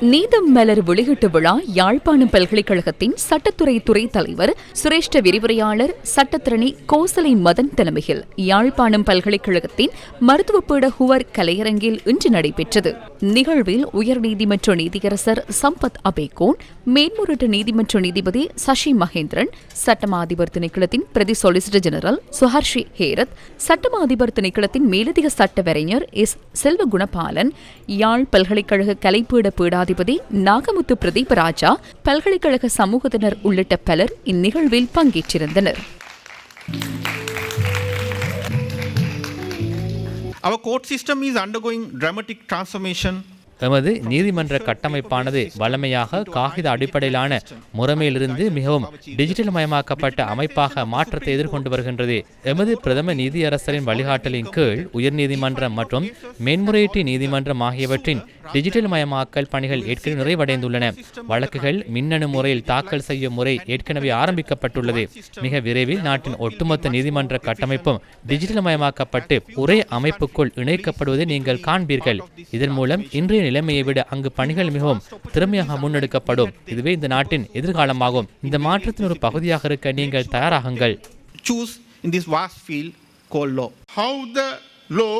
நீதம் மலர் வெளியீட்டு விழா யாழ்ப்பாணம் பல்கலைக்கழகத்தின் சட்டத்துறை துறை தலைவர் சிரேஷ்ட விரிவுரையாளர் சட்டத்திரணி கோசலை மதன் தலைமையில் யாழ்ப்பாணம் பல்கலைக்கழகத்தின் மருத்துவப்பீட ஹுவர் கலையரங்கில் இன்று நடைபெற்றது. நிகழ்வில் உயர்நீதிமன்ற நீதியரசர் சம்பத் அபேகோன், மேன்முறையீட்டு நீதிமன்ற நீதிபதி சசி மகேந்திரன், சட்டமா அதிபர் திணைக்களத்தின் பிரதி சொலிசிட்டர் ஜெனரல் சுஹர்ஷி ஹேரத், சட்டமா அதிபர் திணைக்களத்தின் மேலதிக சட்ட வரைஞர் எஸ் செல்வ குணபாலன், யாழ் பல்கலைக்கழக கலைப்பீட பீடாதிபதி நாகமுத்து பிரதீபராஜா, பல்கலைக்கழக சமூகத்தினர் உள்ளிட்ட பலர் இந்நிகழ்வில் பங்கேற்றிருந்தனர். Our court system is undergoing dramatic transformation. எமது நீதிமன்ற கட்டமைப்பானது வழமையாக காகித அடிப்படையிலான முறைமையிலிருந்து மிகவும் டிஜிட்டல் மயமாக்கப்பட்ட அமைப்பாக மாற்றத்தை எதிர்கொண்டு வருகின்றது. எமது பிரதம நீதியரசரின் வழிகாட்டலின் கீழ் உயர்நீதிமன்றம் மற்றும் மேன்முறையீட்டு நீதிமன்றம் ஆகியவற்றின் டிஜிட்டல் மயமாக்கல் பணிகள் ஏற்கனவே நிறைவடைந்துள்ளன. வழக்குகள் மின்னணு முறையில் தாக்கல் செய்யும் முறை ஏற்கனவே ஆரம்பிக்கப்பட்டுள்ளது. மிக விரைவில் நாட்டின் ஒட்டுமொத்த நீதிமன்ற கட்டமைப்பும் டிஜிட்டல் மயமாக்கப்பட்டு ஒரே அமைப்புக்குள் இணைக்கப்படுவதை நீங்கள் காண்பீர்கள். இதன் மூலம் இன்றைய நிலைமையை விட அங்கு பணிகள் மிகவும் திறமையாக முன்னெடுக்கப்படும். இதுவே இந்த நாட்டின் எதிர்காலமாகும். இந்த மாற்றத்தின் ஒரு பகுதியாக இருக்க நீங்கள் தயாராகுங்கள். Choose in this vast field called law. How the law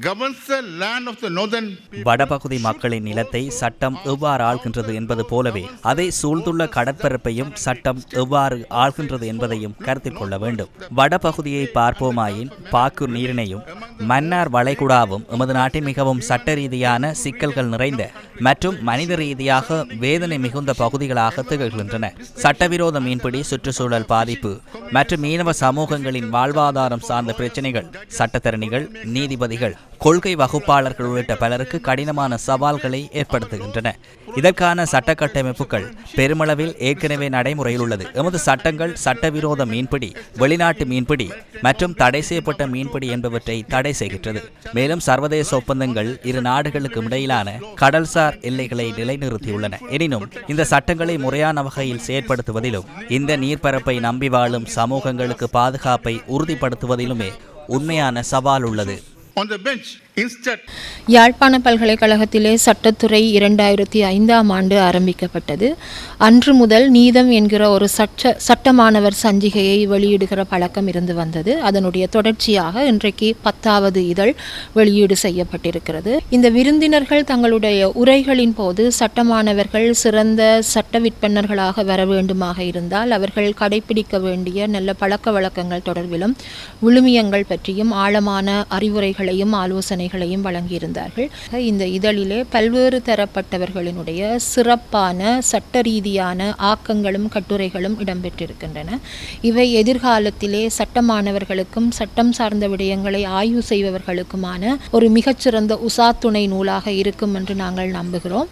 governs the land of the northern people. வடபகுதி மக்களின் நிலத்தை சட்டம் எவ்வாறு ஆள்கின்றது என்பது போலவே அதை சூழ்ந்துள்ள கடற்பரப்பையும் சட்டம் எவ்வாறு ஆள்கின்றது என்பதையும் கருத்தில் கொள்ள வேண்டும். வடபகுதியை பார்ப்போமாயின் பாக்கூர் நீரிணையும் மன்னார் வளைகுடாவும் எமது நாட்டின் மிகவும் சட்ட ரீதியான சிக்கல்கள் நிறைந்த மற்றும் மனித ரீதியாக வேதனை மிகுந்த பகுதிகளாக திகழ்கின்றன. சட்டவிரோத மீன்பிடி, சுற்றுச்சூழல் பாதிப்பு மற்றும் மீனவ சமூகங்களின் வாழ்வாதாரம் சார்ந்த பிரச்சினைகள் சட்டத்தரணிகள், நீதிபதிகள், கொள்கை வகுப்பாளர்கள் உள்ளிட்ட பலருக்கு கடினமான சவால்களை ஏற்படுத்துகின்றன. இதற்கான சட்ட கட்டமைப்புகள் பெருமளவில் ஏற்கனவே நடைமுறையில் உள்ளது. எமது சட்டங்கள் சட்டவிரோத மீன்பிடி, வெளிநாட்டு மீன்பிடி மற்றும் தடை செய்யப்பட்ட மீன்பிடி என்பவற்றை தடை செய்கின்றது. மேலும் சர்வதேச ஒப்பந்தங்கள் இரு நாடுகளுக்கும் இடையிலான கடல்சார் எல்லைகளை நிலைநிறுத்தியுள்ளன. எனினும் இந்த சட்டங்களை முறையான வகையில் செயற்படுத்துவதிலும் இந்த நீர்ப்பரப்பை நம்பி வாழும் சமூகங்களுக்கு பாதுகாப்பை உறுதிப்படுத்துவதிலுமே உண்மையான சவால் உள்ளது. யாழ்ப்பாண பல்கலைக்கழகத்திலே சட்டத்துறை 2005 ஆரம்பிக்கப்பட்டது. அன்று முதல் நீதம் என்கிற ஒரு சட்ட மாணவர் சஞ்சிகையை வெளியிடுகிற பழக்கம் இருந்து வந்தது. அதனுடைய தொடர்ச்சியாக இன்றைக்கு 10வது இதழ் வெளியீடு செய்யப்பட்டிருக்கிறது. இந்த விருந்தினர்கள் தங்களுடைய உரைகளின் போது சட்ட மாணவர்கள் சிறந்த சட்ட விற்பனர்களாக வர வேண்டுமாக இருந்தால் அவர்கள் கடைபிடிக்க வேண்டிய நல்ல பழக்க வழக்கங்கள் தொடர்பிலும் விழுமியங்கள் பற்றியும் ஆழமான அறிவுரைகளையும் ஆலோசனைகளையும் வழங்கியிருந்தார்கள். இந்த இதழிலே பல்வேறு தரப்பட்டவர்களினுடைய சிறப்பான சட்ட ரீதியான ஆக்கங்களும் கட்டுரைகளும் இடம்பெற்றிருக்கின்றன. இவை எதிர்காலத்திலே சட்ட மாணவர்களுக்கும் சட்டம் சார்ந்த விடயங்களை ஆய்வு செய்பவர்களுக்குமான ஒரு மிகச்சிறந்த உசாத்துணை நூலாக இருக்கும் என்று நாங்கள் நம்புகிறோம்.